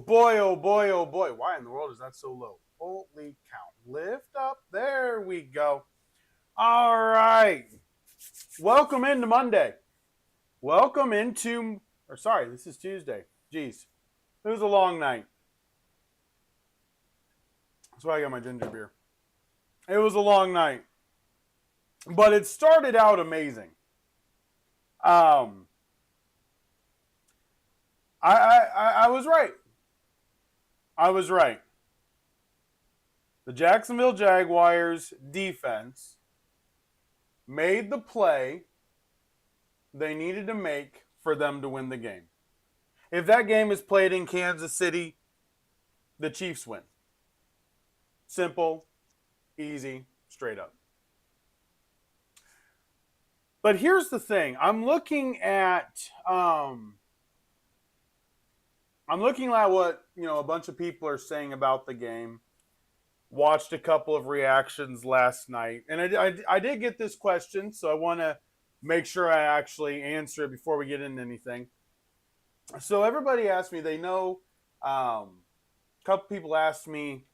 boy, oh boy, oh boy. Why in the world is that so low? Holy cow. Lift up. There we go. All right. Welcome into Monday. Welcome into, this is Tuesday. Jeez. It was a long night. That's why I got my ginger beer. It was a long night. But it started out amazing. I was right. I was right. The Jacksonville Jaguars defense made the play they needed to make for them to win the game. If that game is played in Kansas City, the Chiefs win. Simple, easy, straight up. But here's the thing. I'm looking at what, a bunch of people are saying about the game. Watched a couple of reactions last night. And I did get this question, so I want to make sure I actually answer it before we get into anything. So everybody asked me, they know, a couple people asked me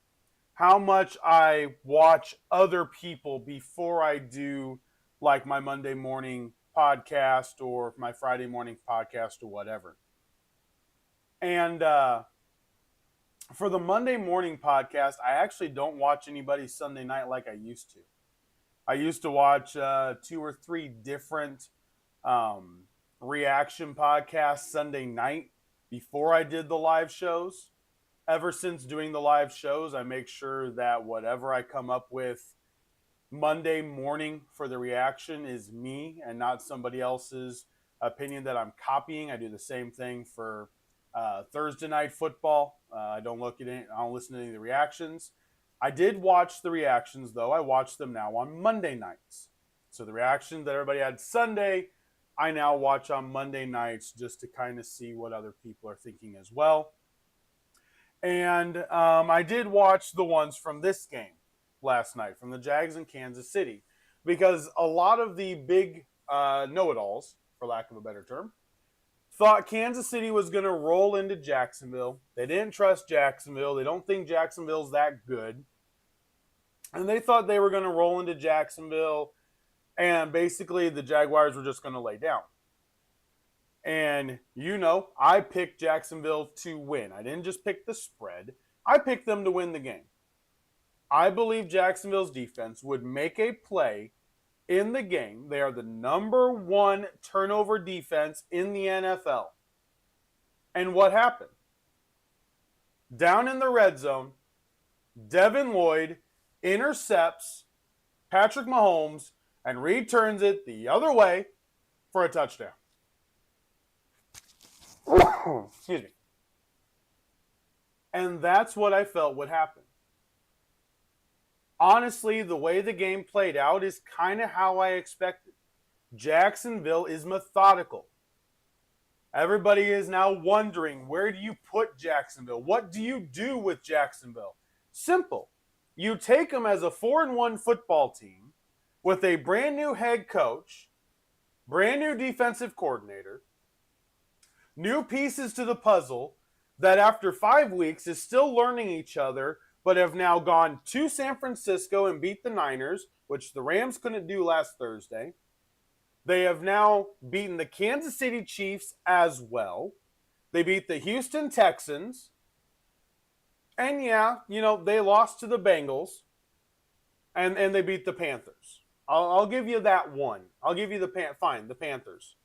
how much I watch other people before I do like my Monday morning podcast or my Friday morning podcast or whatever. And for the Monday morning podcast, I actually don't watch anybody Sunday night like I used to. I used to watch 2 or 3 different reaction podcasts Sunday night before I did the live shows. Ever since doing the live shows, I make sure that whatever I come up with Monday morning for the reaction is me and not somebody else's opinion that I'm copying. I do the same thing for Thursday night football. I don't look at it. I don't listen to any of the reactions. I did watch the reactions, though. I watch them now on Monday nights. So the reaction that everybody had Sunday, I now watch on Monday nights just to kind of see what other people are thinking as well. And I did watch the ones from this game last night, from the Jags in Kansas City, because a lot of the big know-it-alls, for lack of a better term, thought Kansas City was going to roll into Jacksonville. They didn't trust Jacksonville. They don't think Jacksonville's that good. And they thought they were going to roll into Jacksonville, and basically the Jaguars were just going to lay down. And, I picked Jacksonville to win. I didn't just pick the spread. I picked them to win the game. I believe Jacksonville's defense would make a play in the game. They are the number 1 turnover defense in the NFL. And what happened? Down in the red zone, Devin Lloyd intercepts Patrick Mahomes and returns it the other way for a touchdown. Excuse me. And that's what I felt would happen. Honestly, the way the game played out is kind of how I expected. Jacksonville is methodical. Everybody is now wondering, where do you put Jacksonville? What do you do with Jacksonville? Simple. You take them as a 4-1 football team with a brand new head coach, brand new defensive coordinator, new pieces to the puzzle that after 5 weeks is still learning each other, but have now gone to San Francisco and beat the Niners, which the Rams couldn't do last Thursday. They have now beaten the Kansas City Chiefs as well. They beat the Houston Texans. And they lost to the Bengals. And they beat the Panthers. I'll give you that one. I'll give you the Panthers.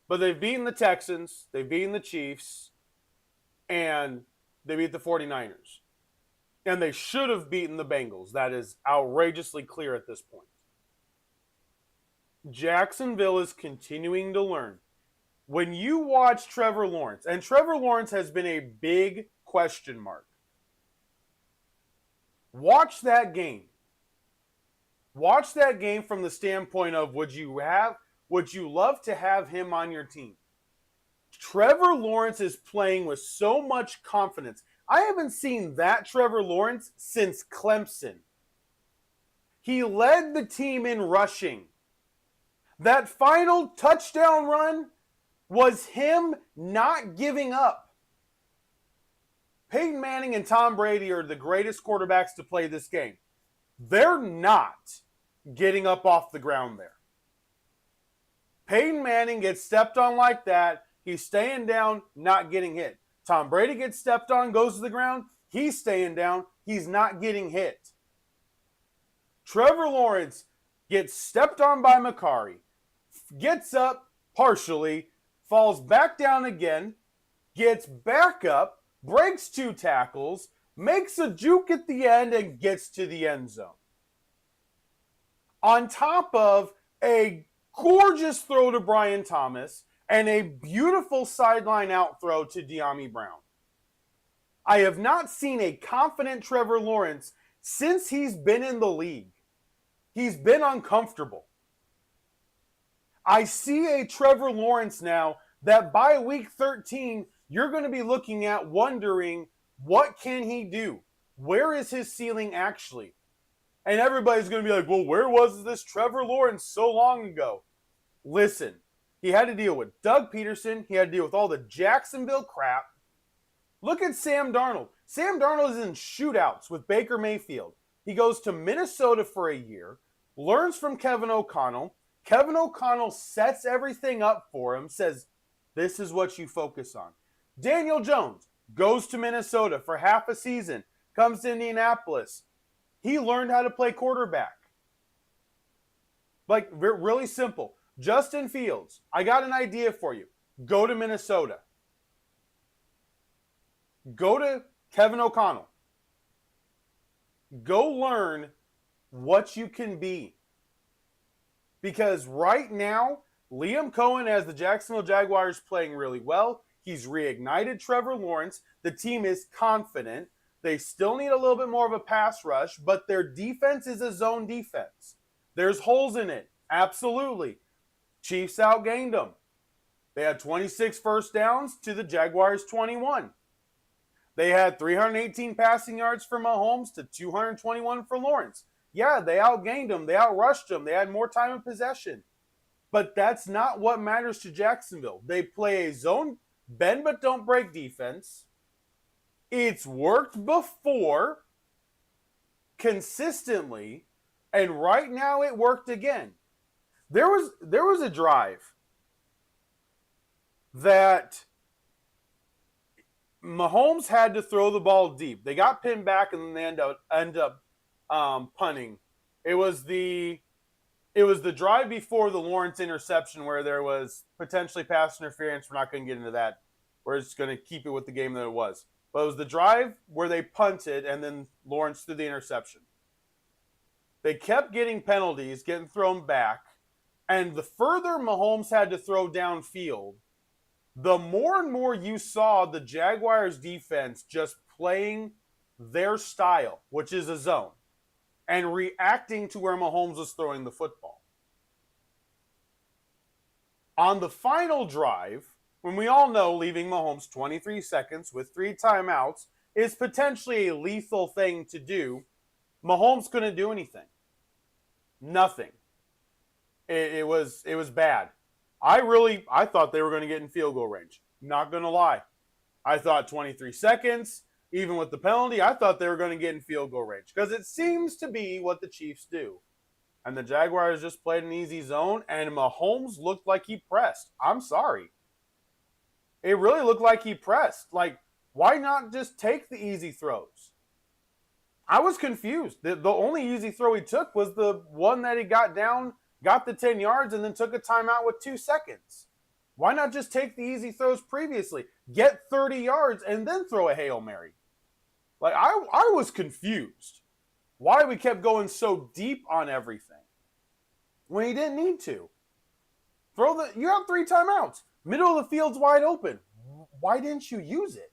But they've beaten the Texans, they've beaten the Chiefs, and they beat the 49ers. And they should have beaten the Bengals. That is outrageously clear at this point. Jacksonville is continuing to learn. When you watch Trevor Lawrence, and Trevor Lawrence has been a big question mark. Watch that game. Watch that game from the standpoint of would you love to have him on your team? Trevor Lawrence is playing with so much confidence. I haven't seen that Trevor Lawrence since Clemson. He led the team in rushing. That final touchdown run was him not giving up. Peyton Manning and Tom Brady are the greatest quarterbacks to play this game. They're not getting up off the ground there. Peyton Manning gets stepped on like that. He's staying down, not getting hit. Tom Brady gets stepped on, goes to the ground. He's staying down. He's not getting hit. Trevor Lawrence gets stepped on by Macari, gets up partially, falls back down again, gets back up, breaks 2 tackles, makes a juke at the end, and gets to the end zone. On top of a gorgeous throw to Brian Thomas and a beautiful sideline out throw to De'Ami Brown. I have not seen a confident Trevor Lawrence since he's been in the league. He's been uncomfortable. I see a Trevor Lawrence now that by week 13, you're going to be looking at wondering, what can he do? Where is his ceiling actually? And everybody's going to be like, well, where was this Trevor Lawrence so long ago? Listen, he had to deal with Doug Peterson. He had to deal with all the Jacksonville crap. Look at Sam Darnold. Sam Darnold is in shootouts with Baker Mayfield. He goes to Minnesota for a year, learns from Kevin O'Connell. Kevin O'Connell sets everything up for him, says, this is what you focus on. Daniel Jones goes to Minnesota for half a season, comes to Indianapolis. He learned how to play quarterback. Like, really simple. Justin Fields, I got an idea for you. Go to Minnesota. Go to Kevin O'Connell. Go learn what you can be. Because right now, Liam Cohen has the Jacksonville Jaguars playing really well. He's reignited Trevor Lawrence. The team is confident. They still need a little bit more of a pass rush, but their defense is a zone defense. There's holes in it. Absolutely. Chiefs outgained them. They had 26 first downs to the Jaguars 21. They had 318 passing yards for Mahomes to 221 for Lawrence. Yeah, they outgained them. They outrushed them. They had more time of possession. But that's not what matters to Jacksonville. They play a zone bend but don't break defense. It's worked before consistently, and right now it worked again. There was a drive that Mahomes had to throw the ball deep. They got pinned back and then they end up punting. It was the drive before the Lawrence interception where there was potentially pass interference. We're not going to get into that. We're just going to keep it with the game that it was. But it was the drive where they punted and then Lawrence threw the interception. They kept getting penalties, getting thrown back. And the further Mahomes had to throw downfield, the more and more you saw the Jaguars defense just playing their style, which is a zone, and reacting to where Mahomes was throwing the football. On the final drive, when we all know leaving Mahomes 23 seconds with 3 timeouts is potentially a lethal thing to do, Mahomes couldn't do anything. Nothing. It was bad. I thought they were going to get in field goal range. Not going to lie. I thought 23 seconds, even with the penalty, I thought they were going to get in field goal range because it seems to be what the Chiefs do. And the Jaguars just played an easy zone, and Mahomes looked like he pressed. I'm sorry. It really looked like he pressed. Like, why not just take the easy throws? I was confused. The only easy throw he took was the one that he got down, got the 10 yards, and then took a timeout with 2 seconds. Why not just take the easy throws previously? Get 30 yards and then throw a Hail Mary. Like, I was confused why we kept going so deep on everything when he didn't need to. You have 3 timeouts. Middle of the field's wide open. Why didn't you use it?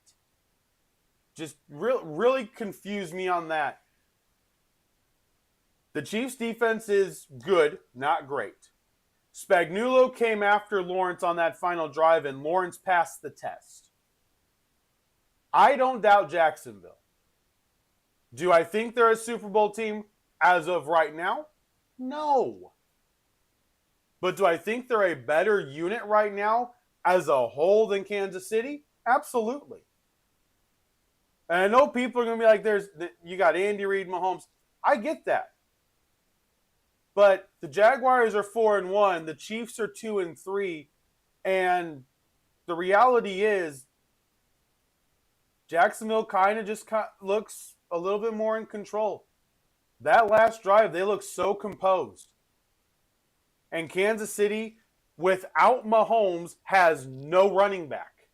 Just really confused me on that. The Chiefs' defense is good, not great. Spagnuolo came after Lawrence on that final drive, and Lawrence passed the test. I don't doubt Jacksonville. Do I think they're a Super Bowl team as of right now? No. But do I think they're a better unit right now as a whole than Kansas City? Absolutely. And I know people are going to be like, you got Andy Reid, Mahomes. I get that. But the Jaguars are 4-1. The Chiefs are 2-3. And the reality is, Jacksonville kind of just looks a little bit more in control. That last drive, they look so composed. And Kansas City, without Mahomes, has no running back.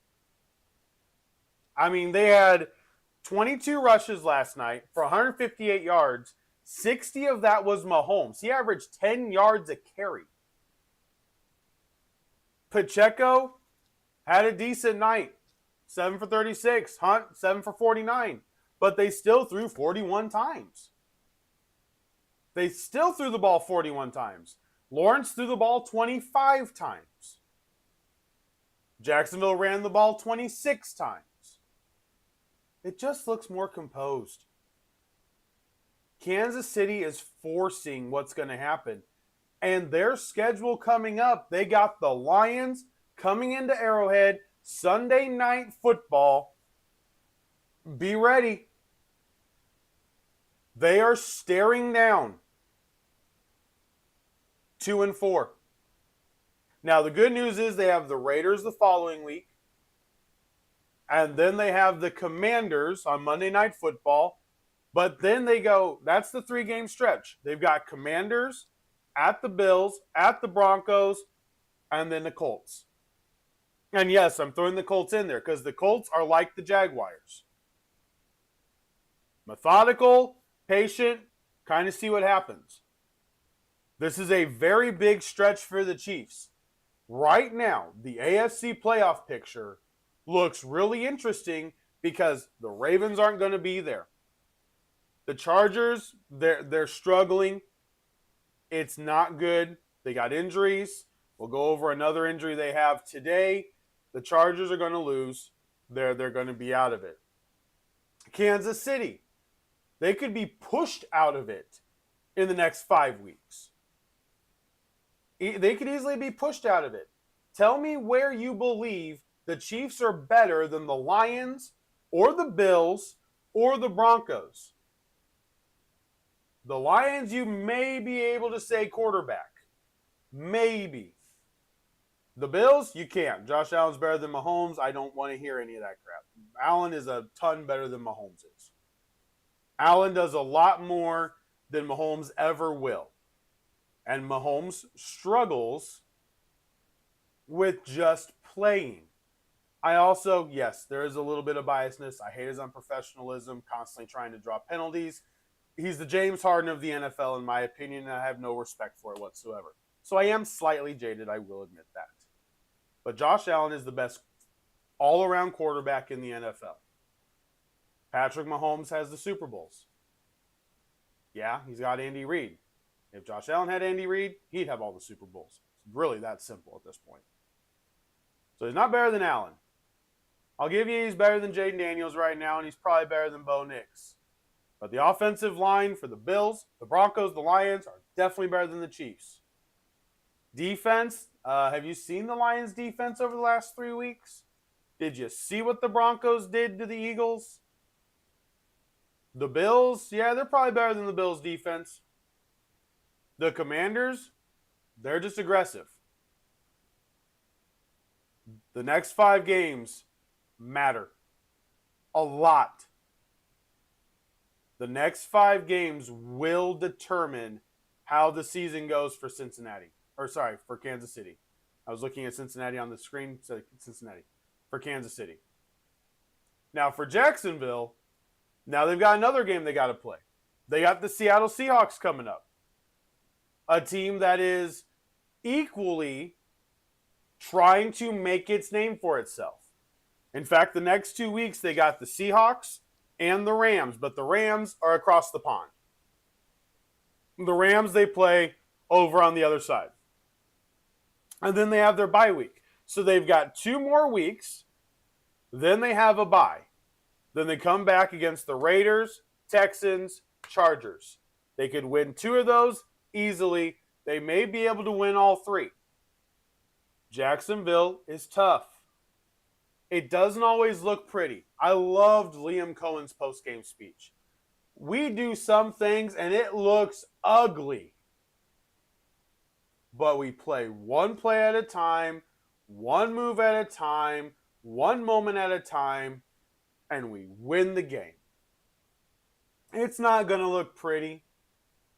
I mean, they had 22 rushes last night for 158 yards. 60 of that was Mahomes. He averaged 10 yards a carry. Pacheco had a decent night. 7 for 36. Hunt, 7 for 49. But they still threw 41 times. They still threw the ball 41 times. Lawrence threw the ball 25 times. Jacksonville ran the ball 26 times. It just looks more composed. Kansas City is forcing what's going to happen. And their schedule coming up, they got the Lions coming into Arrowhead, Sunday Night Football. Be ready. They are staring down 2-4. Now, the good news is they have the Raiders the following week. And then they have the Commanders on Monday Night Football. But then they go, that's the 3-game stretch. They've got Commanders, at the Bills, at the Broncos, and then the Colts. And yes, I'm throwing the Colts in there because the Colts are like the Jaguars. Methodical, patient, kind of see what happens. This is a very big stretch for the Chiefs. Right now, the AFC playoff picture looks really interesting because the Ravens aren't going to be there. The Chargers, they're struggling. It's not good. They got injuries. We'll go over another injury they have today. The Chargers are going to lose. They're going to be out of it. Kansas City, they could be pushed out of it in the next 5 weeks. They could easily be pushed out of it. Tell me where you believe the Chiefs are better than the Lions or the Bills or the Broncos. The Lions, you may be able to say quarterback. Maybe. The Bills, you can't. Josh Allen's better than Mahomes. I don't want to hear any of that crap. Allen is a ton better than Mahomes is. Allen does a lot more than Mahomes ever will. And Mahomes struggles with just playing. I also, yes, there is a little bit of biasness. I hate his unprofessionalism, constantly trying to draw penalties. He's the James Harden of the NFL, in my opinion, and I have no respect for it whatsoever. So I am slightly jaded, I will admit that. But Josh Allen is the best all-around quarterback in the NFL. Patrick Mahomes has the Super Bowls. Yeah, he's got Andy Reid. If Josh Allen had Andy Reid, he'd have all the Super Bowls. It's really that simple at this point. So he's not better than Allen. I'll give you he's better than Jaden Daniels right now, and he's probably better than Bo Nix. But the offensive line for the Bills, the Broncos, the Lions are definitely better than the Chiefs. Defense, have you seen the Lions' defense over the last 3 weeks? Did you see what the Broncos did to the Eagles? The Bills, yeah, they're probably better than the Bills' defense. The Commanders, they're just aggressive. The next 5 games matter a lot. The next 5 games will determine how the season goes for for Kansas City. I was looking at Cincinnati on the screen, so Cincinnati. For Kansas City. Now for Jacksonville, now they've got another game they got to play. They got the Seattle Seahawks coming up. A team that is equally trying to make its name for itself. In fact, the next 2 weeks they got the Seahawks and the Rams, but the Rams are across the pond. The Rams, they play over on the other side. And then they have their bye week. So they've got 2 more weeks. Then they have a bye. Then they come back against the Raiders, Texans, Chargers. They could win 2 of those easily. They may be able to win all 3. Jacksonville is tough. It doesn't always look pretty. I loved Liam Cohen's post-game speech. We do some things and it looks ugly. But we play one play at a time, one move at a time, one moment at a time, and we win the game. It's not going to look pretty.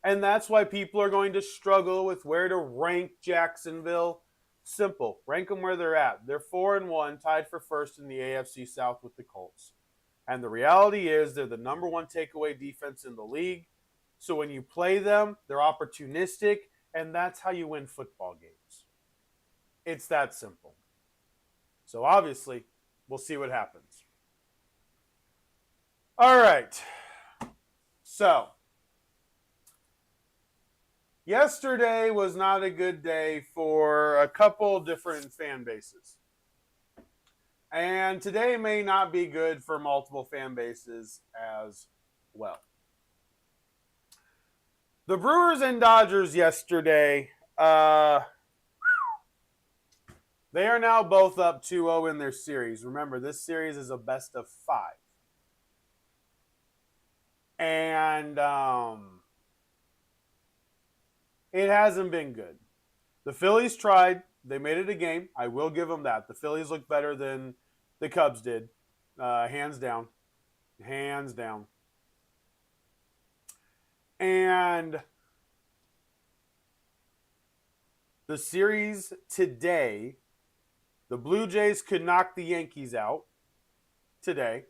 And that's why people are going to struggle with where to rank Jacksonville. Simple. Rank them where they're at. They're 4-1, tied for first in the AFC South with the Colts. And the reality is they're the number one takeaway defense in the league. So when you play them, they're opportunistic, and that's how you win football games. It's that simple. So obviously, we'll see what happens. All right. So, yesterday was not a good day for a couple different fan bases. And today may not be good for multiple fan bases as well. The Brewers and Dodgers yesterday, they are now both up 2-0 in their series. Remember, this series is a best of 5. And it hasn't been good. The Phillies tried. They made it a game. I will give them that. The Phillies look better than the Cubs did. Hands down. Hands down. And the series today, the Blue Jays could knock the Yankees out today.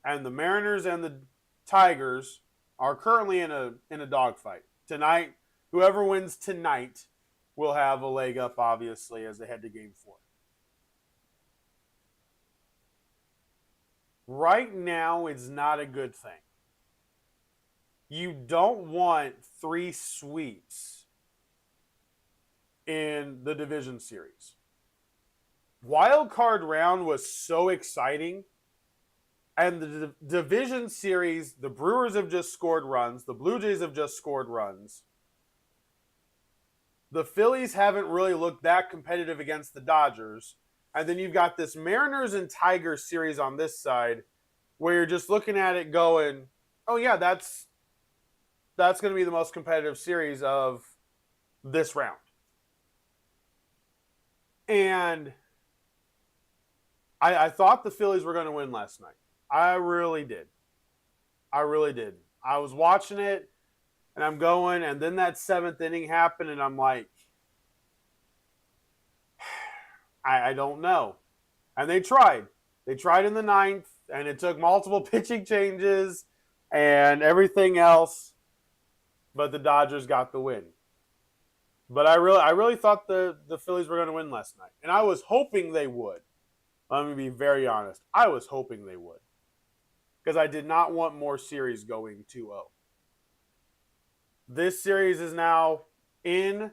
And the Mariners and the Tigers are currently in a dogfight. Tonight, whoever wins tonight will have a leg up, obviously, as they head to Game 4. Right now, it's not a good thing. You don't want 3 sweeps in the division series. Wild card round was so exciting. And the division series, the Brewers have just scored runs. The Blue Jays have just scored runs. The Phillies haven't really looked that competitive against the Dodgers. And then you've got this Mariners and Tigers series on this side where you're just looking at it going, oh yeah, that's going to be the most competitive series of this round. And I thought the Phillies were going to win last night. I really did. I was watching it, and I'm going, and then that 7th inning happened, and I'm like, I don't know. And they tried. They tried in the 9th, and it took multiple pitching changes and everything else, but the Dodgers got the win. But I really thought the Phillies were going to win last night, and I was hoping they would. Let me be very honest. I was hoping they would. Because I did not want more series going 2-0. This series is now in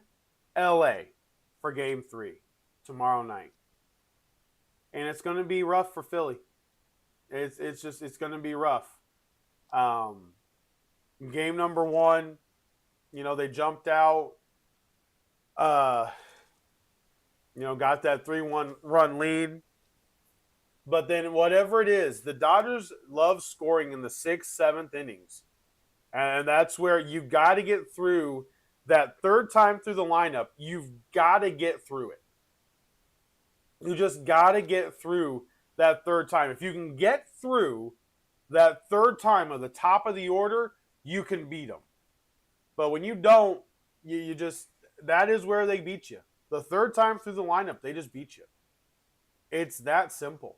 LA for Game 3 tomorrow night. And it's going to be rough for Philly. It's going to be rough. Game number 1, they jumped out. Got that 3-1 run lead. But then whatever it is, the Dodgers love scoring in the 6th, 7th innings. And that's where you've got to get through that 3rd time through the lineup. You've got to get through it. You just got to get through that 3rd time. If you can get through that 3rd time of the top of the order, you can beat them. But when you don't, you just, that is where they beat you. The 3rd time through the lineup, they just beat you. It's that simple.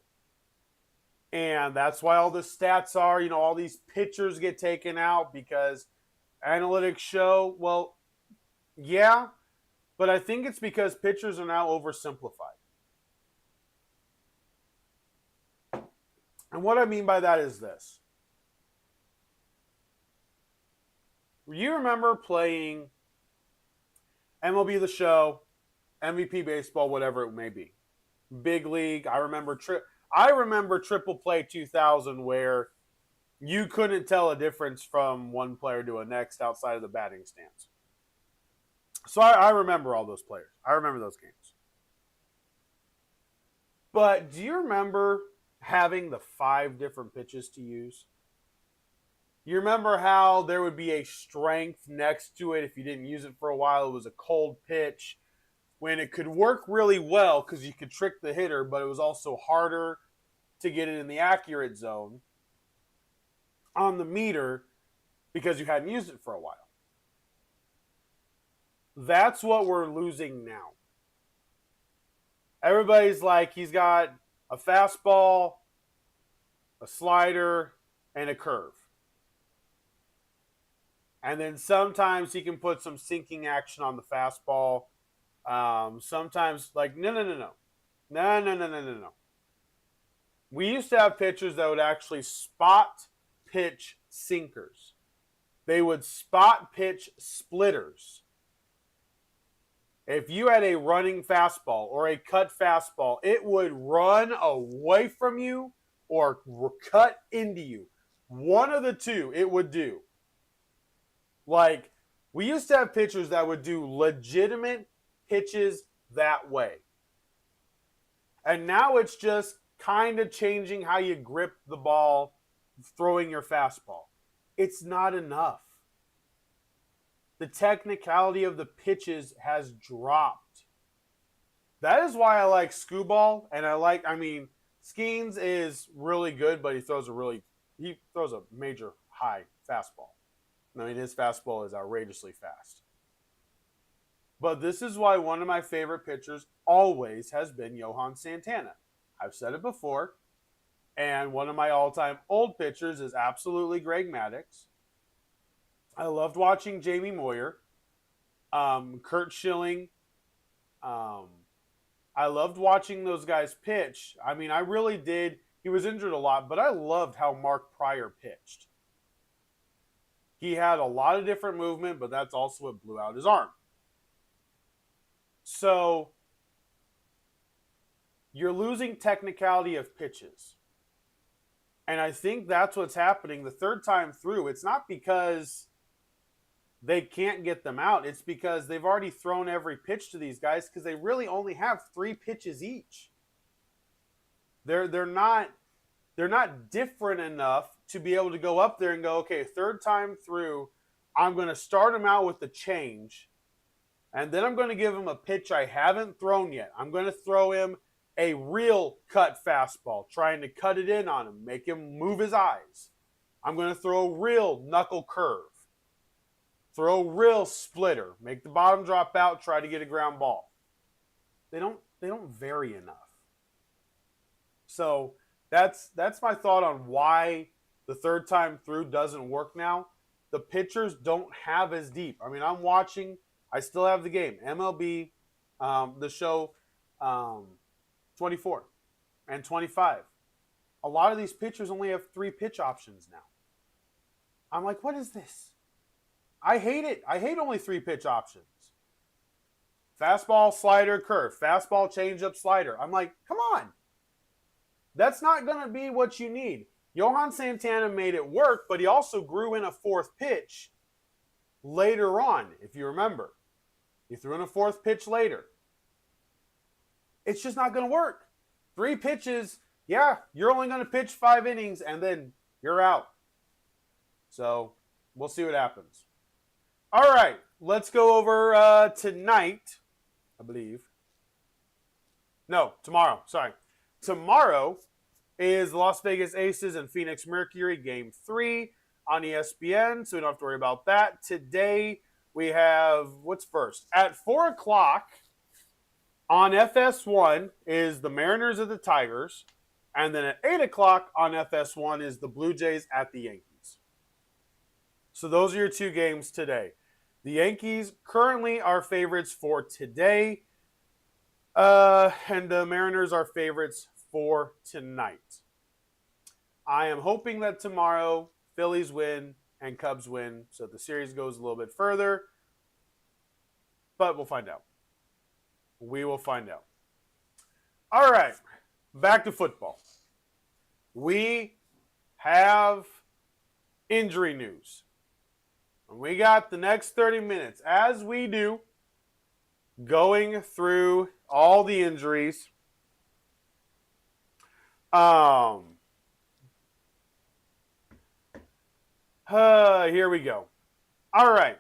And that's why all the stats are, all these pitchers get taken out because analytics show, well, yeah, but I think it's because pitchers are now oversimplified. And what I mean by that is this. You remember playing MLB The Show, MVP Baseball, whatever it may be. Big League. I remember Triple Play 2000 where you couldn't tell a difference from one player to the next outside of the batting stance. So I remember all those players. I remember those games. But do you remember having the 5 different pitches to use? You remember how there would be a strength next to it if you didn't use it for a while? It was a cold pitch when it could work really well because you could trick the hitter, but it was also harder to get it in the accurate zone on the meter because you hadn't used it for a while. That's what we're losing now. Everybody's like, he's got a fastball, a slider, and a curve. And then sometimes he can put some sinking action on the fastball. Sometimes, like, no. We used to have pitchers that would actually spot pitch sinkers. They would spot pitch splitters. If you had a running fastball or a cut fastball, it would run away from you or cut into you. One of the two it would do. Like, we used to have pitchers that would do legitimate pitches that way. And now it's just kind of changing how you grip the ball, throwing your fastball. It's not enough. The technicality of the pitches has dropped. That is why I like Skubal, and Skeens is really good, but he throws a major high fastball. I mean, his fastball is outrageously fast. But this is why one of my favorite pitchers always has been Johan Santana. I've said it before, and one of my all-time old pitchers is absolutely Greg Maddux. I loved watching Jamie Moyer, Curt Schilling. I loved watching those guys pitch. I mean, I really did. He was injured a lot, but I loved how Mark Pryor pitched. He had a lot of different movement, but that's also what blew out his arm. So you're losing technicality of pitches. And I think that's what's happening the third time through. It's not because they can't get them out. It's because they've already thrown every pitch to these guys because they really only have 3 pitches each. They're not different enough to be able to go up there and go, okay, third time through, I'm going to start him out with the change, and then I'm going to give him a pitch I haven't thrown yet. I'm going to throw him a real cut fastball, trying to cut it in on him, make him move his eyes. I'm going to throw a real knuckle curve. Throw a real splitter, make the bottom drop out, try to get a ground ball. They don't vary enough. So that's my thought on why the third time through doesn't work now. The pitchers don't have as deep. I mean, I'm watching. I still have the game. MLB, the show 24 and 25. A lot of these pitchers only have 3 pitch options now. I'm like, what is this? I hate it. I hate only 3 pitch options. Fastball, slider, curve. Fastball, changeup, slider. I'm like, come on. That's not going to be what you need. Johan Santana made it work, but he also grew in a 4th pitch later on, if you remember. He threw in a 4th pitch later. It's just not going to work. 3 pitches, yeah, you're only going to pitch 5 innings, and then you're out. So we'll see what happens. All right, let's go over tonight, I believe. No, tomorrow. Sorry. Tomorrow is the Las Vegas Aces and Phoenix Mercury Game 3 on ESPN, so we don't have to worry about that. Today we have, what's first? At 4 o'clock on FS1 is the Mariners at the Tigers, and then at 8 o'clock on FS1 is the Blue Jays at the Yankees. So those are your 2 games today. The Yankees currently are favorites for today, and the Mariners are favorites for tonight. I am hoping that tomorrow Phillies win and Cubs win, so the series goes a little bit further, but we'll find out. We will find out. All right, back to football. We have injury news. We got the next 30 minutes, as we do, going through all the injuries Um, Here we go. All right.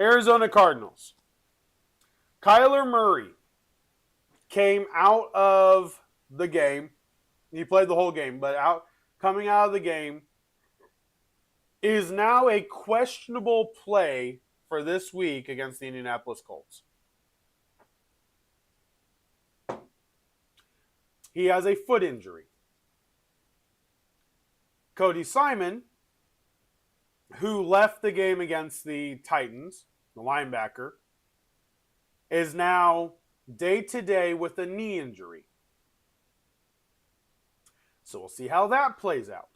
Arizona Cardinals. Kyler Murray came out of the game. He played the whole game, but coming out of the game is now a questionable play for this week against the Indianapolis Colts. He has a foot injury. Cody Simon, who left the game against the Titans, the linebacker, is now day-to-day with a knee injury. So we'll see how that plays out.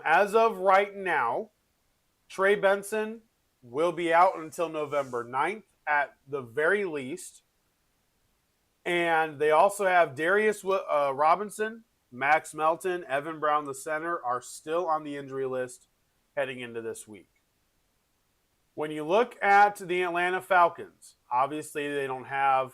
As of right now, Trey Benson will be out until November 9th at the very least. And they also have Darius Robinson, Max Melton, Evan Brown, the center, are still on the injury list heading into this week. When you look at the Atlanta Falcons, obviously they don't have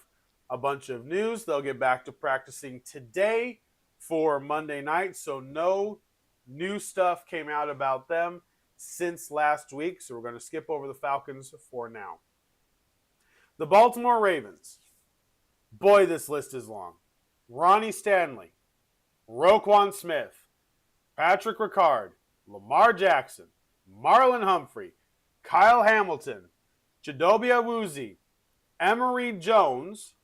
a bunch of news. They'll get back to practicing today for Monday night, so no new stuff came out about them since last week, so we're going to skip over the Falcons for now. The Baltimore Ravens. Boy, this list is long. Ronnie Stanley, Roquan Smith, Patrick Ricard, Lamar Jackson, Marlon Humphrey, Kyle Hamilton, Chidobe Awuzie, Emory Jones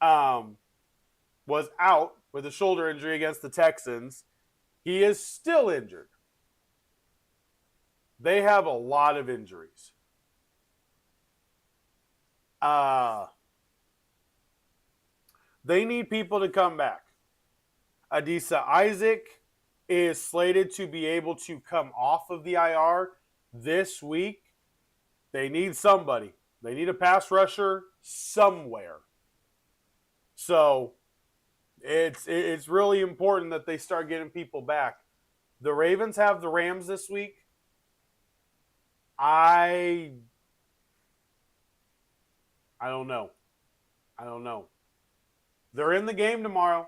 was out with a shoulder injury against the Texans. He is still injured. They have a lot of injuries. They need people to come back. Adisa Isaac is slated to be able to come off of the IR this week. They need somebody. They need a pass rusher somewhere. So it's really important that they start getting people back. The Ravens have the Rams this week. I don't know. They're in the game tomorrow.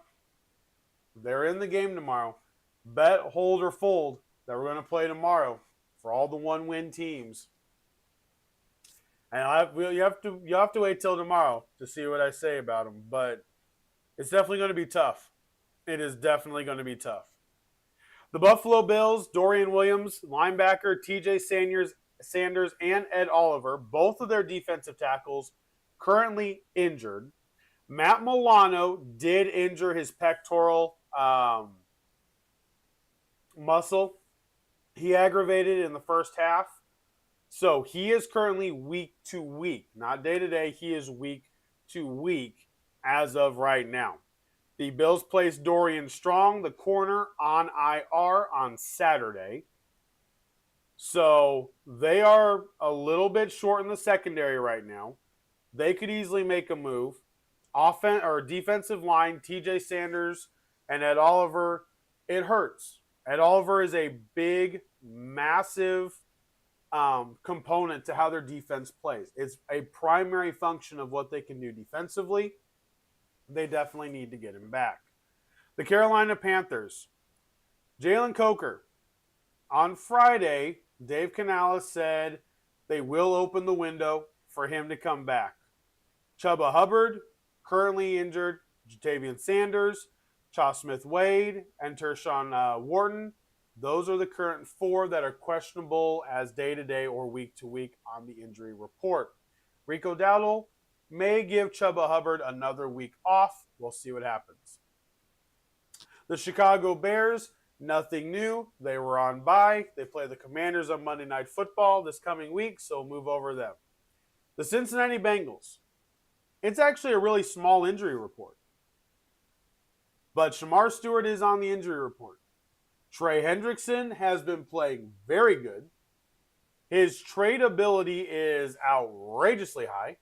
Bet, hold, or fold that we're going to play tomorrow for all the one-win teams. And you have to wait till tomorrow to see what I say about them. But it's definitely going to be tough. It is definitely going to be tough. The Buffalo Bills, Dorian Williams, linebacker, TJ Sanders, and Ed Oliver, both of their defensive tackles currently injured. Matt Milano did injure his pectoral muscle. He aggravated it in the first half. So he is currently week to week, not day to day. He is week to week as of right now. The Bills placed Dorian Strong, the corner, on IR on Saturday. So they are a little bit short in the secondary right now. They could easily make a move. Defensive line, TJ Sanders and Ed Oliver, it hurts. Ed Oliver is a big, massive component to how their defense plays. It's a primary function of what they can do defensively. They definitely need to get him back. The Carolina Panthers, Jalen Coker. On Friday, Dave Canales said they will open the window for him to come back. Chuba Hubbard, currently injured. Jatavian Sanders, Cha Smith-Wade, and Tershawn Wharton. Those are the current four that are questionable as day-to-day or week-to-week on the injury report. Rico Dowdle may give Chuba Hubbard another week off. We'll see what happens. The Chicago Bears, nothing new. They were on bye. They play the Commanders on Monday Night Football this coming week, so we'll move over them. The Cincinnati Bengals. It's actually a really small injury report. But Shamar Stewart is on the injury report. Trey Hendrickson has been playing very good. His tradability is outrageously high.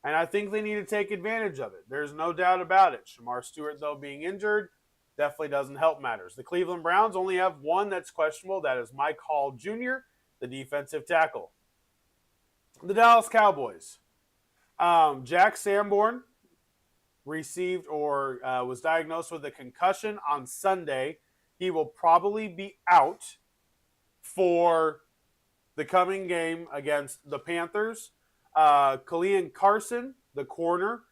And I think they need to take advantage of it. There's no doubt about it. Shamar Stewart, though, being injured definitely doesn't help matters. The Cleveland Browns only have one that's questionable. That is Mike Hall Jr., the defensive tackle. The Dallas Cowboys. Jack Sanborn received or was diagnosed with a concussion on Sunday. He will probably be out for the coming game against the Panthers. Kalian Carson, the corner,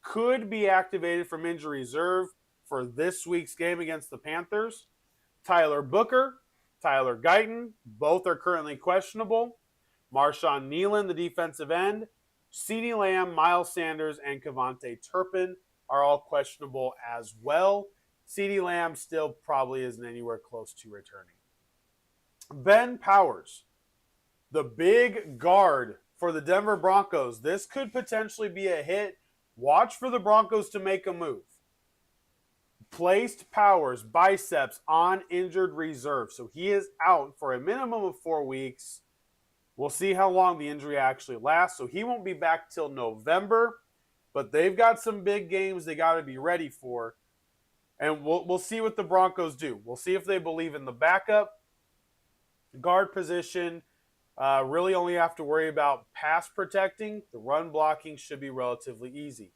could be activated from injury reserve for this week's game against the Panthers. Tyler Booker, Tyler Guyton, both are currently questionable. Marshawn Nealon, the defensive end, CeeDee Lamb, Miles Sanders, and Kevontae Turpin are all questionable as well. CeeDee Lamb still probably isn't anywhere close to returning. Ben Powers, the big guard for the Denver Broncos. This could potentially be a hit. Watch for the Broncos to make a move. Placed Powers' biceps on injured reserve. So he is out for a minimum of 4 weeks. We'll see how long the injury actually lasts. So he won't be back till November. But they've got some big games they got to be ready for. And we'll see what the Broncos do. We'll see if they believe in the backup. Guard position, really only have to worry about pass protecting. The run blocking should be relatively easy.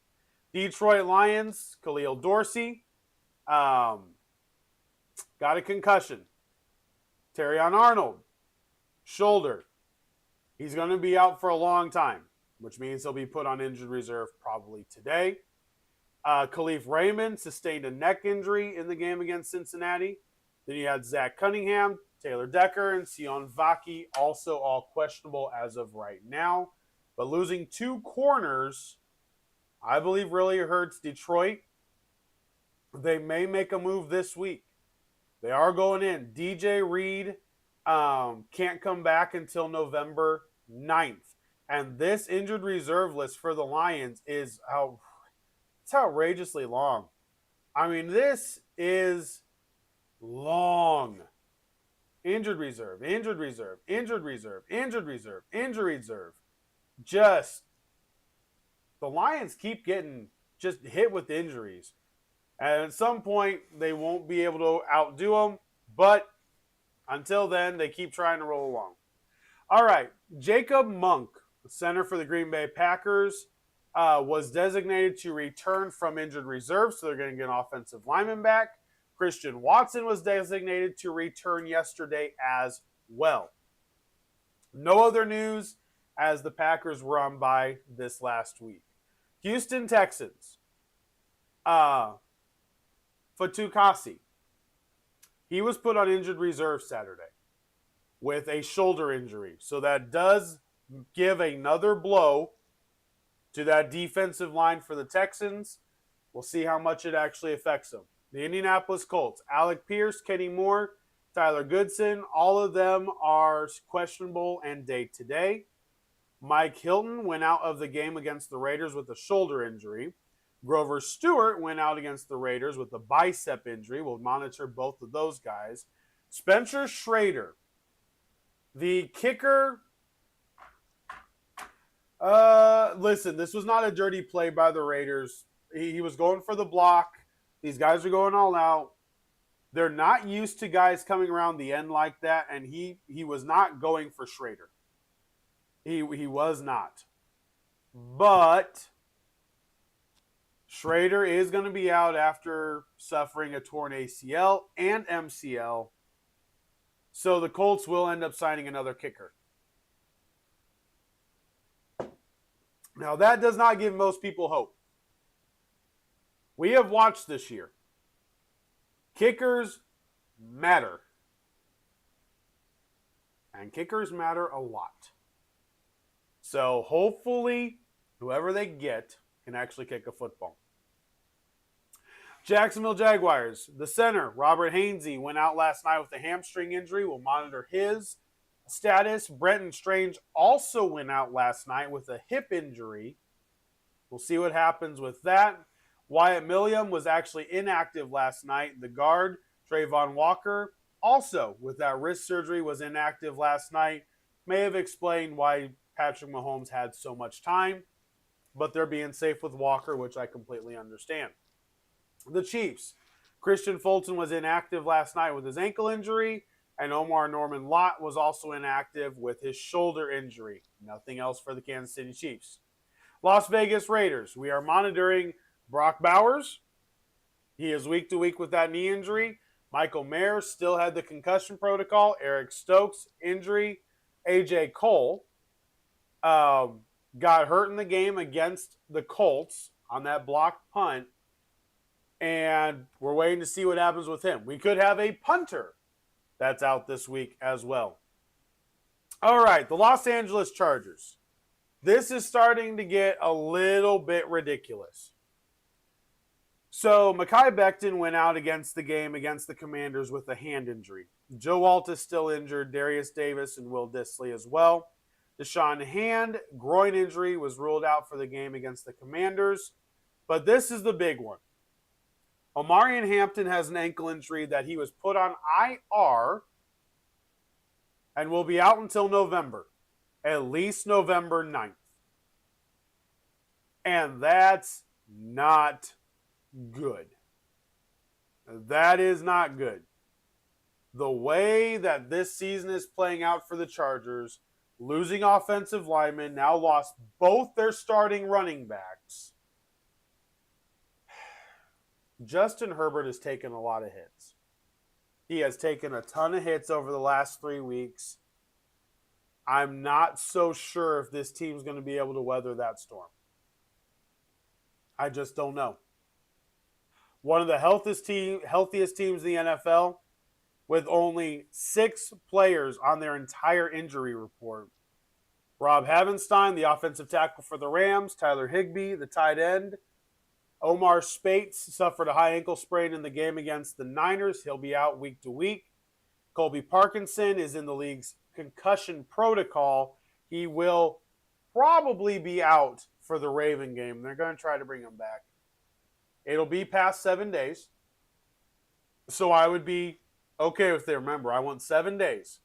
Detroit Lions, Khalil Dorsey, got a concussion. Terrion Arnold, shoulder. He's going to be out for a long time, which means he'll be put on injured reserve probably today. Khalif Raymond sustained a neck injury in the game against Cincinnati. Then you had Zach Cunningham, Taylor Decker, and Sion Vaki, also all questionable as of right now. But losing 2 corners, I believe, really hurts Detroit. They may make a move this week. They are going in. DJ Reed can't come back until November 9th. And this injured reserve list for the Lions is it's outrageously long. I mean, this is long. Injured reserve, injured reserve, injured reserve, injured reserve, injured reserve. Just, the Lions keep getting just hit with injuries. And at some point, they won't be able to outdo them. But until then, they keep trying to roll along. All right, Jacob Monk, the center for the Green Bay Packers, was designated to return from injured reserve, so they're going to get an offensive lineman back. Christian Watson was designated to return yesterday as well. No other news as the Packers were on bye this last week. Houston Texans. Fatukasi. He was put on injured reserve Saturday with a shoulder injury. So that does give another blow to that defensive line for the Texans. We'll see how much it actually affects them. The Indianapolis Colts, Alec Pierce, Kenny Moore, Tyler Goodson, all of them are questionable and day-to-day. Mike Hilton went out of the game against the Raiders with a shoulder injury. Grover Stewart went out against the Raiders with a bicep injury. We'll monitor both of those guys. Spencer Schrader, the kicker. Listen, this was not a dirty play by the Raiders. He was going for the block. These guys are going all out. They're not used to guys coming around the end like that, and he was not going for Schrader. He was not. But Schrader is going to be out after suffering a torn ACL and MCL. So the Colts will end up signing another kicker. Now, that does not give most people hope. We have watched this year. Kickers matter. And kickers matter a lot. So hopefully, whoever they get can actually kick a football. Jacksonville Jaguars. The center, Robert Hainsey, went out last night with a hamstring injury. We'll monitor his status. Brenton Strange also went out last night with a hip injury. We'll see what happens with that. Wyatt Milliam was actually inactive last night. The guard, Trayvon Walker, also with that wrist surgery, was inactive last night. May have explained why Patrick Mahomes had so much time, but they're being safe with Walker, which I completely understand. The Chiefs, Christian Fulton was inactive last night with his ankle injury, and Omar Norman Lott was also inactive with his shoulder injury. Nothing else for the Kansas City Chiefs. Las Vegas Raiders, we are monitoring Brock Bowers, he is week to week with that knee injury. Michael Mayer still had the concussion protocol. Eric Stokes, injury. AJ Cole got hurt in the game against the Colts on that blocked punt. And we're waiting to see what happens with him. We could have a punter that's out this week as well. All right, the Los Angeles Chargers. This is starting to get a little bit ridiculous. So, Mekhi Becton went out against the game against the Commanders with a hand injury. Joe Alt is still injured, Darius Davis and Will Dissly as well. Deshaun Hand, groin injury, was ruled out for the game against the Commanders. But this is the big one. Omarion Hampton has an ankle injury that he was put on IR and will be out until November, at least November 9th. And that's not good. That is not good. The way that this season is playing out for the Chargers, losing offensive linemen, now lost both their starting running backs. Justin Herbert has taken a lot of hits. He has taken a ton of hits over the last 3 weeks. I'm not so sure if this team's going to be able to weather that storm. I just don't know. One of the healthiest teams in the NFL with only 6 players on their entire injury report. Rob Havenstein, the offensive tackle for the Rams. Tyler Higbee, the tight end. Omar Speights suffered a high ankle sprain in the game against the Niners. He'll be out week to week. Colby Parkinson is in the league's concussion protocol. He will probably be out for the Raven game. They're going to try to bring him back. It'll be past 7 days. So I would be okay with it. Remember, I want 7 days.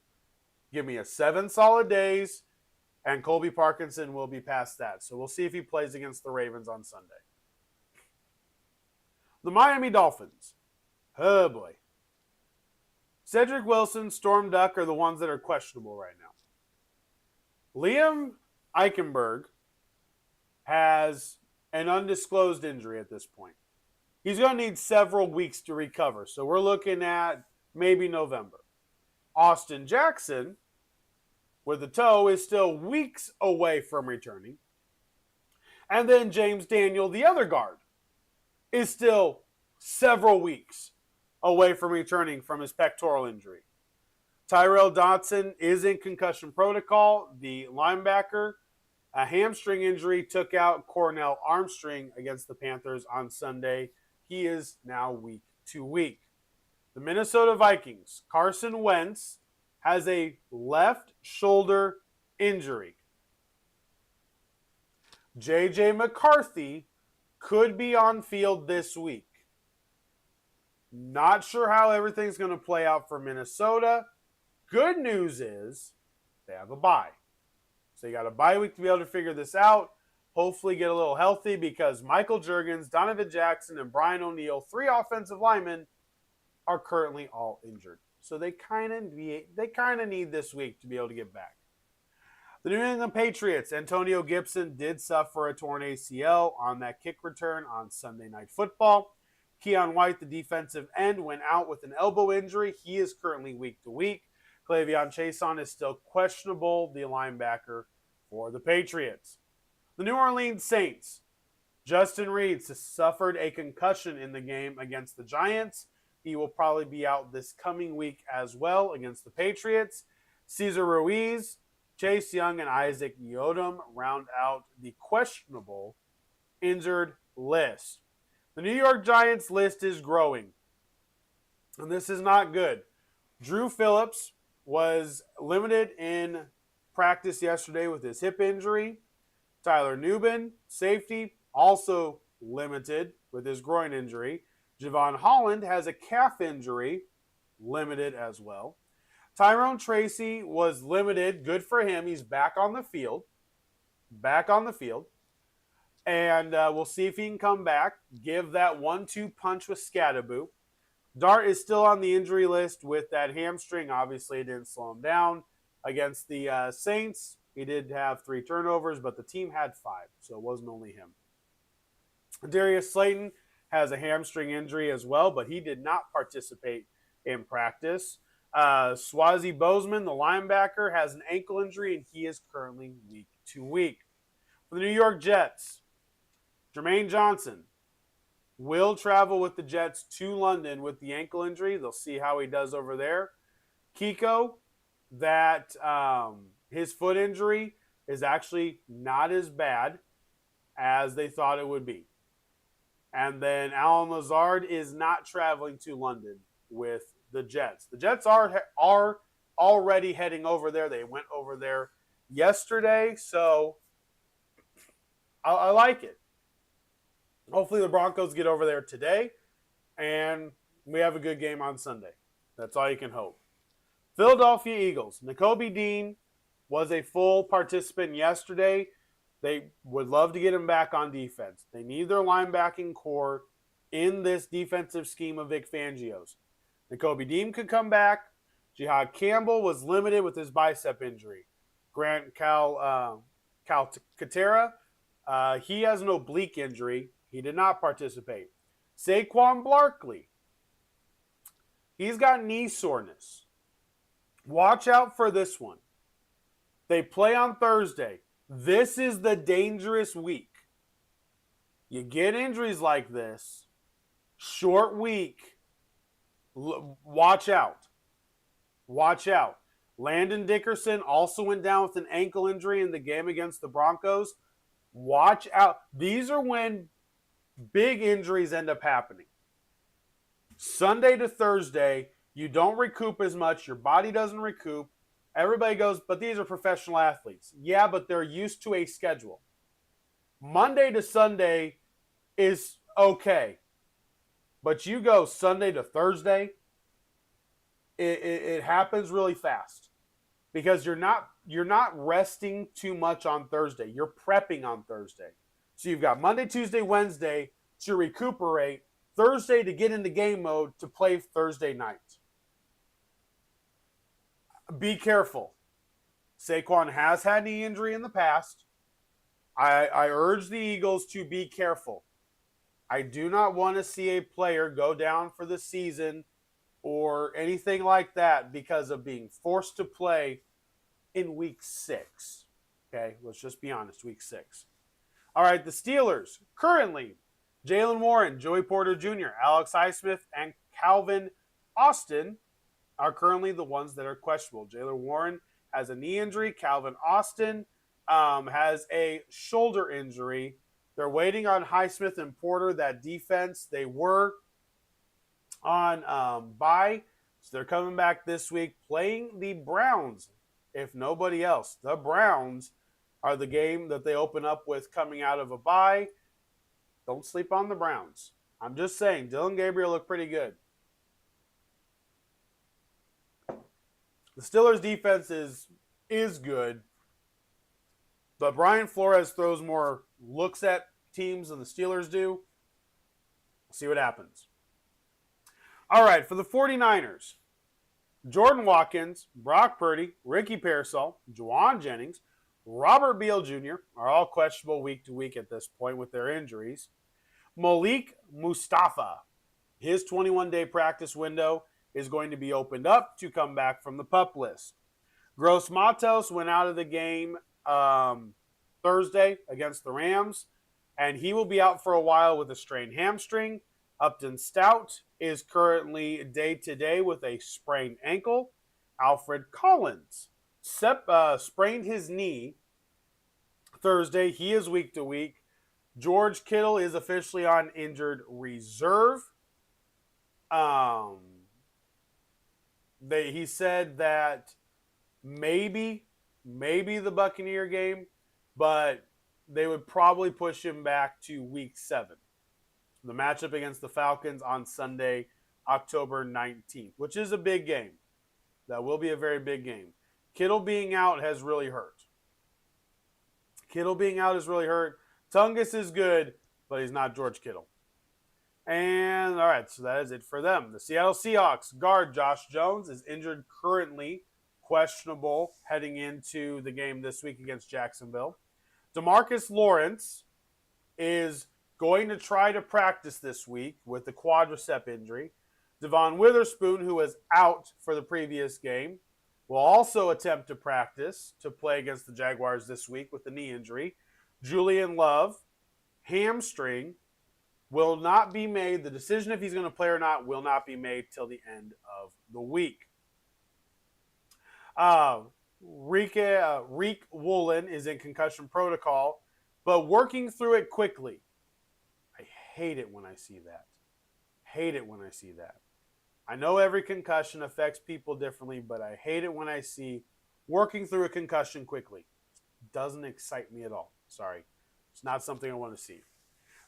Give me 7 solid days, and Colby Parkinson will be past that. So we'll see if he plays against the Ravens on Sunday. The Miami Dolphins. Oh, boy. Cedric Wilson, Storm Duck are the ones that are questionable right now. Liam Eichenberg has an undisclosed injury at this point. He's going to need several weeks to recover, so we're looking at maybe November. Austin Jackson, with a toe, is still weeks away from returning. And then James Daniel, the other guard, is still several weeks away from returning from his pectoral injury. Tyrell Dodson is in concussion protocol. The linebacker, a hamstring injury, took out Cornell Armstrong against the Panthers on Sunday. He is now week to week. The Minnesota Vikings, Carson Wentz, has a left shoulder injury. J.J. McCarthy could be on field this week. Not sure how everything's going to play out for Minnesota. Good news is they have a bye. So you got a bye week to be able to figure this out. Hopefully get a little healthy because Michael Juergens, Donovan Jackson, and Brian O'Neill, 3 offensive linemen, are currently all injured. So they kind of need this week to be able to get back. The New England Patriots, Antonio Gibson did suffer a torn ACL on that kick return on Sunday Night Football. Keion White, the defensive end, went out with an elbow injury. He is currently week to week. Clavion Chason is still questionable, the linebacker for the Patriots. The New Orleans Saints, Justin Reed suffered a concussion in the game against the Giants. He will probably be out this coming week as well against the Patriots. Cesar Ruiz, Chase Young, and Isaac Yiadom round out the questionable injured list. The New York Giants list is growing, and this is not good. Drew Phillips was limited in practice yesterday with his hip injury. Tyler Nubin, safety, also limited with his groin injury. Javon Holland has a calf injury, limited as well. Tyrone Tracy was limited. Good for him. He's back on the field. And we'll see if he can come back, give that 1-2 punch with Scattaboo. Dart is still on the injury list with that hamstring. Obviously, it didn't slow him down. Against the Saints, he did have 3 turnovers, but the team had 5, so it wasn't only him. Darius Slayton has a hamstring injury as well, but he did not participate in practice. Swazi Bozeman, the linebacker, has an ankle injury, and he is currently week to week. For the New York Jets, Jermaine Johnson will travel with the Jets to London with the ankle injury. They'll see how he does over there. Kiko, that his foot injury is actually not as bad as they thought it would be. And then Alan Lazard is not traveling to London with the Jets. The Jets are already heading over there. They went over there yesterday, so I like it. Hopefully the Broncos get over there today, and we have a good game on Sunday. That's all you can hope. Philadelphia Eagles. Nakobe Dean was a full participant yesterday. They would love to get him back on defense. They need their linebacking core in this defensive scheme of Vic Fangio's. Nakobe Dean could come back. Jihad Campbell was limited with his bicep injury. Grant Calcaterra, he has an oblique injury. He did not participate. Saquon Barkley, he's got knee soreness. Watch out for this one. They play on Thursday. This is the dangerous week. You get injuries like this, short week, watch out. Watch out. Landon Dickerson also went down with an ankle injury in the game against the Broncos. Watch out. These are when big injuries end up happening. Sunday to Thursday, you don't recoup as much. Your body doesn't recoup. Everybody goes, but these are professional athletes. Yeah, but they're used to a schedule. Monday to Sunday is okay. But you go Sunday to Thursday, it happens really fast. Because you're not resting too much on Thursday. You're prepping on Thursday. So you've got Monday, Tuesday, Wednesday to recuperate, Thursday to get into game mode to play Thursday night. Be careful. Saquon has had knee injury in the past. I urge the Eagles to be careful. I do not want to see a player go down for the season or anything like that because of being forced to play in week 6. Okay, let's just be honest, week 6. All right, the Steelers, currently, Jaylen Warren, Joey Porter Jr., Alex Highsmith, and Calvin Austin are currently the ones that are questionable. Jaylen Warren has a knee injury. Calvin Austin has a shoulder injury. They're waiting on Highsmith and Porter. That defense, they were on bye. So they're coming back this week playing the Browns, if nobody else. The Browns are the game that they open up with coming out of a bye. Don't sleep on the Browns. I'm just saying, Dylan Gabriel looked pretty good. The Steelers' defense is good, but Brian Flores throws more looks at teams than the Steelers do. We'll see what happens. All right, for the 49ers, Jordan Watkins, Brock Purdy, Ricky Pearsall, Juwan Jennings, Robert Beal Jr. are all questionable week to week at this point with their injuries. Malik Mustafa, his 21-day practice window is going to be opened up to come back from the PUP list. Gross Matos went out of the game Thursday against the Rams, and he will be out for a while with a strained hamstring. Upton Stout is currently day-to-day with a sprained ankle. Alfred Collins sprained his knee Thursday. He is week to week. George Kittle is officially on injured reserve. He said that maybe the Buccaneer game, but they would probably push him back to week 7. The matchup against the Falcons on Sunday, October 19th, which is a big game. That will be a very big game. Kittle being out has really hurt. Tungus is good, but he's not George Kittle. And, all right, so that is it for them. The Seattle Seahawks guard Josh Jones is injured currently, questionable heading into the game this week against Jacksonville. DeMarcus Lawrence is going to try to practice this week with the quadricep injury. Devon Witherspoon, who was out for the previous game, will also attempt to practice to play against the Jaguars this week with the knee injury. Julian Love, hamstring, will not be made. The decision if he's going to play or not will not be made till the end of the week. Reek Woolen is in concussion protocol, but working through it quickly. I hate it when I see that. I know every concussion affects people differently, but I hate it when I see working through a concussion quickly. It doesn't excite me at all. Sorry. It's not something I want to see.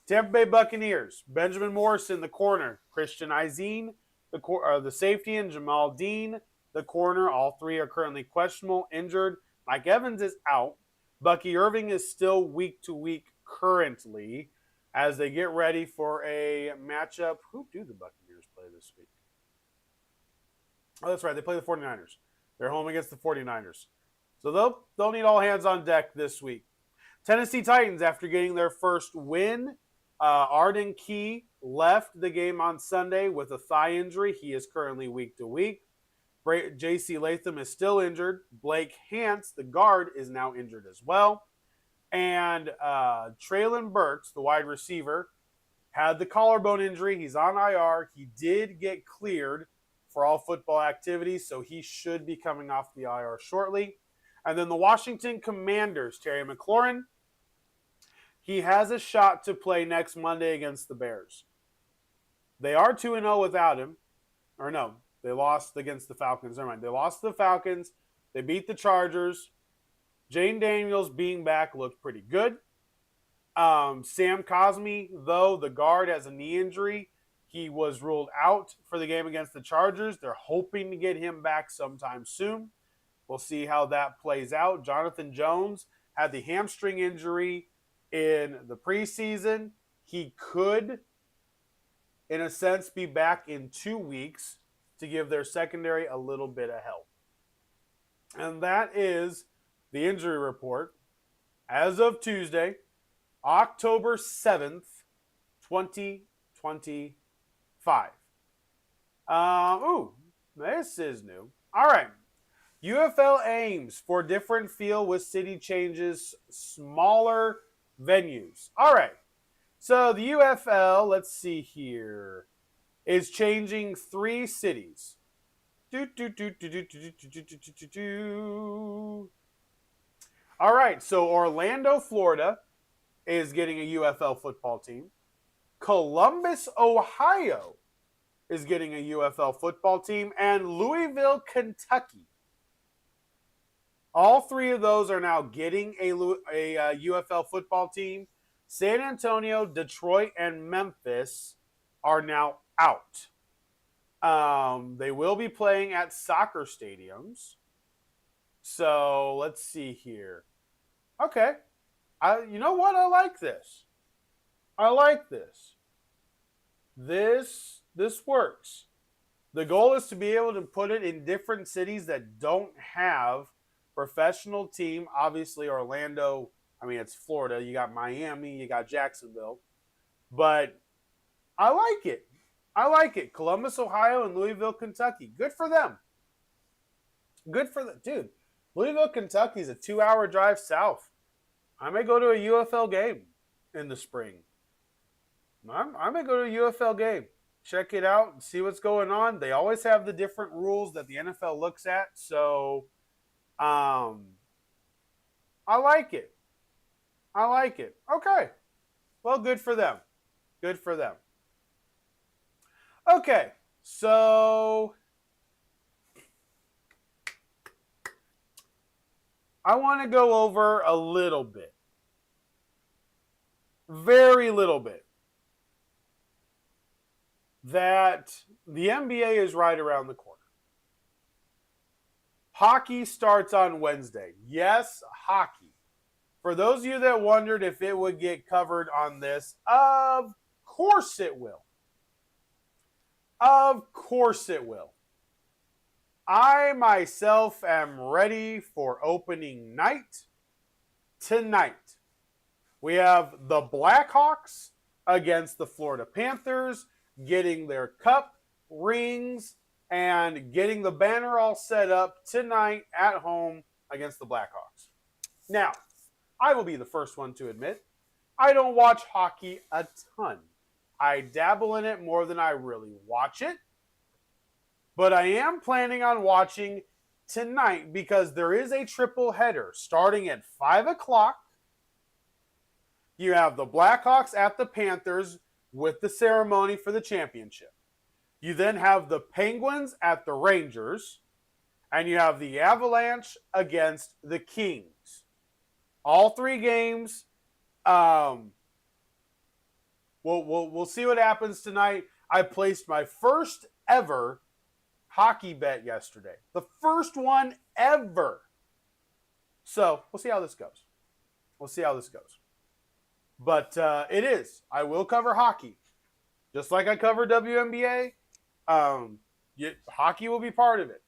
Tampa Bay Buccaneers, Benjamin Morrison, the corner. Christian Izine, the safety, and Jamal Dean, the corner. All three are currently questionable, injured. Mike Evans is out. Bucky Irving is still week to week currently as they get ready for a matchup. Who do the Buccaneers play this week? Oh, that's right. They play the 49ers. They're home against the 49ers. So they'll need all hands on deck this week. Tennessee Titans, after getting their first win, Arden Key left the game on Sunday with a thigh injury. He is currently week to week. J.C. Latham is still injured. Blake Hance, the guard, is now injured as well. And Treylon Burks, the wide receiver, had the collarbone injury. He's on IR. He did get cleared for all football activities, so he should be coming off the IR shortly. And then the Washington Commanders, Terry McLaurin, he has a shot to play next Monday against the Bears. They are 2-0 without him. Or no, they lost against the Falcons. Never mind. They lost to the Falcons. They beat the Chargers. Jane Daniels being back looked pretty good. Sam Cosmi, though, the guard, has a knee injury. He was ruled out for the game against the Chargers. They're hoping to get him back sometime soon. We'll see how that plays out. Jonathan Jones had the hamstring injury in the preseason. He could, in a sense, be back in 2 weeks to give their secondary a little bit of help. And that is the injury report as of Tuesday, October 7th, 2025. This is new. All right. UFL aims for different feel with city changes, smaller venues. All right. So the UFL, let's see here, is changing 3 cities. All right. So Orlando, Florida is getting a UFL football team. Columbus, Ohio is getting a UFL football team, and Louisville, Kentucky. All 3 of those are now getting a UFL football team. San Antonio, Detroit, and Memphis are now out. They will be playing at soccer stadiums. So let's see here. Okay. You know what? I like this. This works. The goal is to be able to put it in different cities that don't have professional team. Obviously, Orlando, it's Florida. You got Miami, you got Jacksonville. But I like it. Columbus, Ohio, and Louisville, Kentucky. Good for them. Dude, Louisville, Kentucky is a 2-hour drive south. I may go to a UFL game in the spring. I may go to a UFL game. Check it out and see what's going on. They always have the different rules that the NFL looks at. So, I like it. Okay. Well, good for them. Okay. So, I want to go over a little bit. Very little bit. That the NBA is right around the corner. Hockey starts on Wednesday. Yes, hockey. For those of you that wondered if it would get covered on this, of course it will. I myself am ready for opening night tonight. We have the Blackhawks against the Florida Panthers, getting their cup, rings, and getting the banner all set up tonight at home against the Blackhawks. Now, I will be the first one to admit, I don't watch hockey a ton. I dabble in it more than I really watch it. But I am planning on watching tonight because there is a triple header starting at 5 o'clock. You have the Blackhawks at the Panthers with the ceremony for the championship. You then have the Penguins at the Rangers. And you have the Avalanche against the Kings. All three games. We'll see what happens tonight. I placed my first ever hockey bet yesterday. The first one ever. So we'll see how this goes. But it is. I will cover hockey. Just like I cover WNBA. Hockey will be part of it.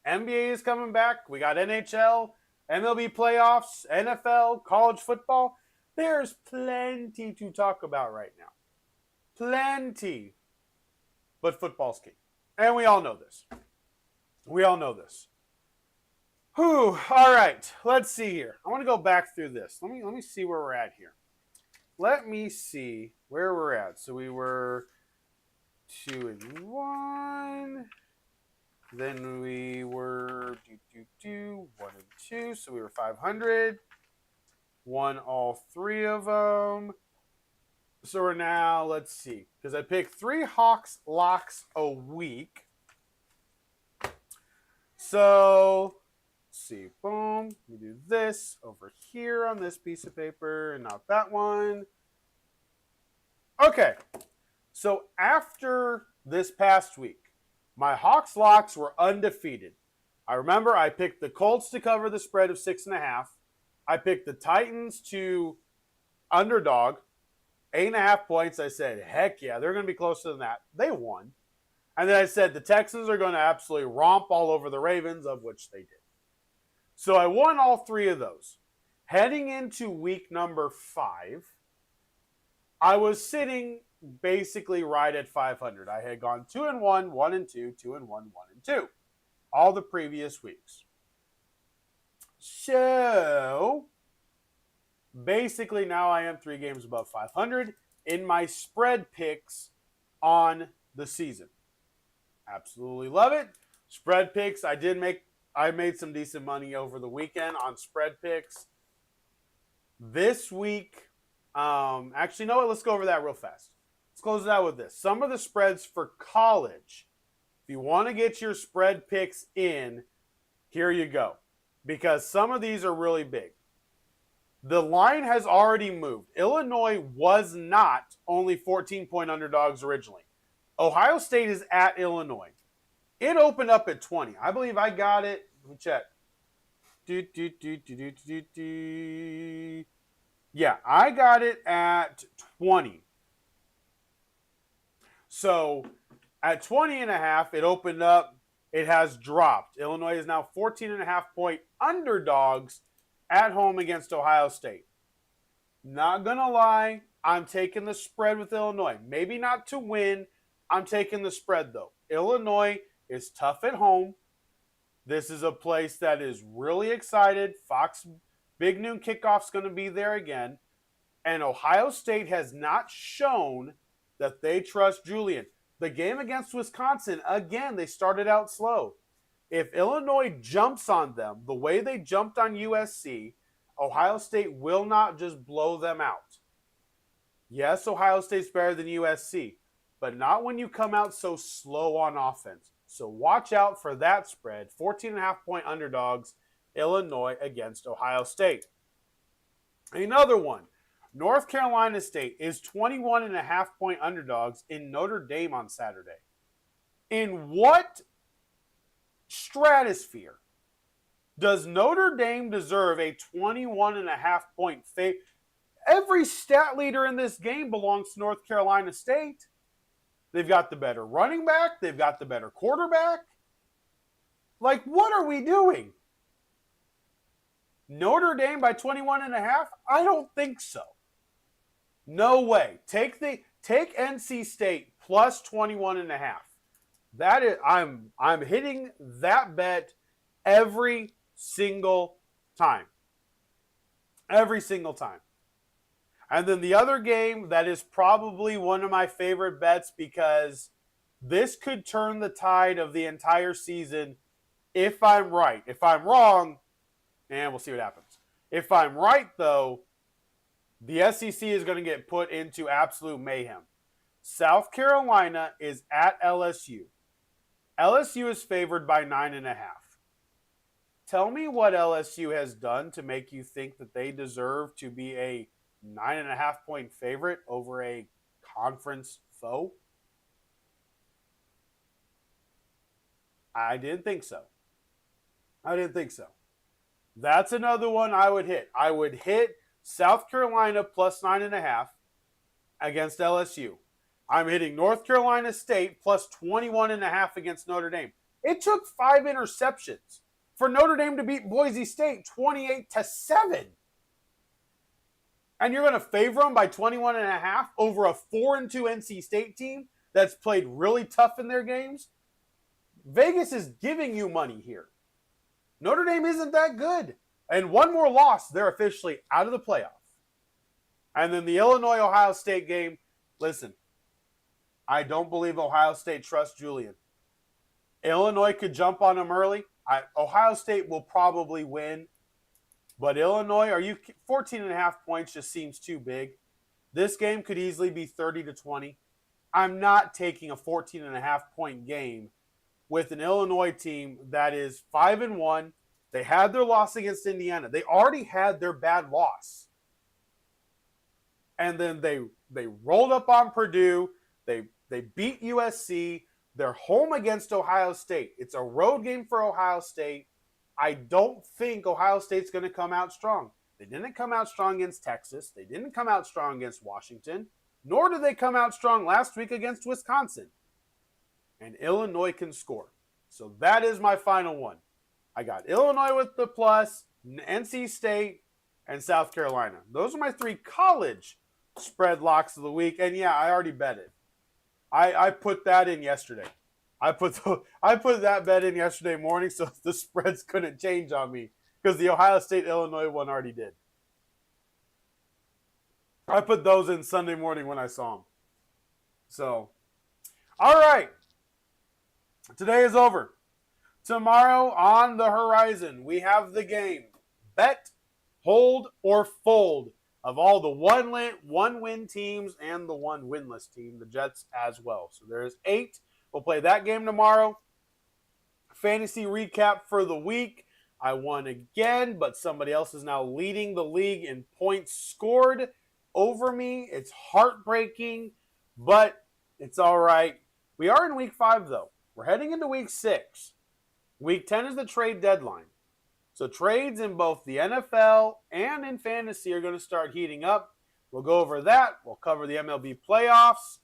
NBA is coming back. We got NHL, MLB playoffs, NFL, college football. There's plenty to talk about right now. Plenty. But football's king. And we all know this. Whew. All right. Let's see here. I want to go back through this. Let me see where we're at here. Let me see where we're at. So we were 2-1. Then we were 1-2. So we were 500. Won all three of them. So we're now, let's see, because I picked 3 Hawks locks a week. So let's see, boom. We do this over here on this piece of paper and not that one. Okay. So after this past week, my Hawks locks were undefeated. I remember I picked the Colts to cover the spread of 6.5. I picked the Titans to underdog, 8.5 points. I said, heck yeah, they're going to be closer than that. They won. And then I said the Texans are going to absolutely romp all over the Ravens, of which they did. So I won all 3 of those. Heading into week number 5, I was sitting basically right at 500. I had gone 2-1, 1-2, 2-1, 1-2, all the previous weeks. So basically now I am 3 games above 500 in my spread picks on the season. Absolutely love it. Spread picks, I made some decent money over the weekend on spread picks. This week, actually, you know what? Let's go over that real fast. Let's close it out with this. Some of the spreads for college. If you want to get your spread picks in, here you go. Because some of these are really big. The line has already moved. Illinois was not only 14-point underdogs originally. Ohio State is at Illinois. It opened up at 20. I believe I got it. Let me check. Yeah, I got it at 20. So at 20.5, it opened up. It has dropped. Illinois is now 14.5-point underdogs at home against Ohio State. Not going to lie, I'm taking the spread with Illinois. Maybe not to win. I'm taking the spread, though. Illinois is tough at home. This is a place that is really excited. Fox Big Noon Kickoff's going to be there again. And Ohio State has not shown that they trust Julian. The game against Wisconsin, again, they started out slow. If Illinois jumps on them the way they jumped on USC, Ohio State will not just blow them out. Yes, Ohio State's better than USC, but not when you come out so slow on offense. So watch out for that spread. 14.5-point underdogs, Illinois against Ohio State. Another one. North Carolina State is 21.5-point underdogs in Notre Dame on Saturday. In what stratosphere does Notre Dame deserve a 21.5-point favorite? Every stat leader in this game belongs to North Carolina State. They've got the better running back. They've got the better quarterback. Like, what are we doing? Notre Dame by 21.5? I don't think so. No way. Take NC State plus 21.5. That is, I'm hitting that bet every single time. Every single time. And then the other game that is probably one of my favorite bets, because this could turn the tide of the entire season if I'm right. If I'm wrong, and we'll see what happens. If I'm right, though, the SEC is going to get put into absolute mayhem. South Carolina is at LSU. LSU is favored by 9.5. Tell me what LSU has done to make you think that they deserve to be a 9.5 point favorite over a conference foe? I didn't think so. That's another one I would hit. I would hit South Carolina plus 9.5 against LSU. I'm hitting North Carolina State plus 21.5 against Notre Dame. It took 5 interceptions for Notre Dame to beat Boise State 28-7. And you're going to favor them by 21.5 over a 4-2 NC State team that's played really tough in their games? Vegas is giving you money here. Notre Dame isn't that good. And one more loss, they're officially out of the playoff. And then the Illinois-Ohio State game, listen, I don't believe Ohio State trusts Julian. Illinois could jump on them early. Ohio State will probably win. But Illinois, 14.5 points just seems too big. This game could easily be 30-20. I'm not taking a 14.5 point game with an Illinois team that is 5-1. They had their loss against Indiana. They already had their bad loss. And then they rolled up on Purdue. They beat USC. They're home against Ohio State. It's a road game for Ohio State. I don't think Ohio State's going to come out strong. They didn't come out strong against Texas. They didn't come out strong against Washington. Nor did they come out strong last week against Wisconsin. And Illinois can score. So that is my final one. I got Illinois with the plus, NC State, and South Carolina. Those are my 3 college spread locks of the week. And yeah, I already bet it. I put that in yesterday. I put that bet in yesterday morning so the spreads couldn't change on me because the Ohio State-Illinois one already did. I put those in Sunday morning when I saw them. So, all right. Today is over. Tomorrow on the horizon, we have the game. Bet, hold, or fold of all the one-win teams and the one winless team, the Jets as well. So there's 8. We'll play that game tomorrow. Fantasy recap for the week. I won again, but somebody else is now leading the league in points scored over me. It's heartbreaking, but it's all right. We are in week 5, though. We're heading into week 6. Week 10 is the trade deadline. So trades in both the NFL and in fantasy are going to start heating up. We'll go over that. We'll cover the MLB playoffs.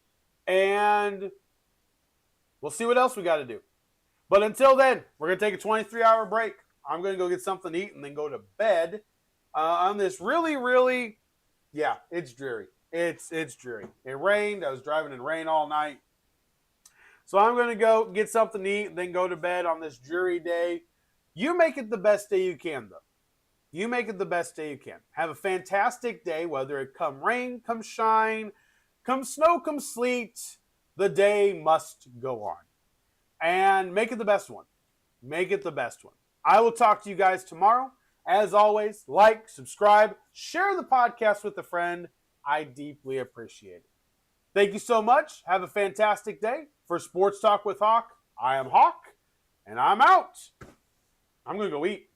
And we'll see what else we got to do. But until then, we're going to take a 23-hour break. I'm going to go get something to eat and then go to bed on this really, yeah, it's dreary. It's dreary. It rained. I was driving in rain all night. So I'm going to go get something to eat and then go to bed on this dreary day. You make it the best day you can, though. You make it the best day you can. Have a fantastic day, whether it come rain, come shine, come snow, come sleet. The day must go on. And make it the best one. Make it the best one. I will talk to you guys tomorrow. As always, like, subscribe, share the podcast with a friend. I deeply appreciate it. Thank you so much. Have a fantastic day. For Sports Talk with Hawk, I am Hawk, and I'm out. I'm going to go eat.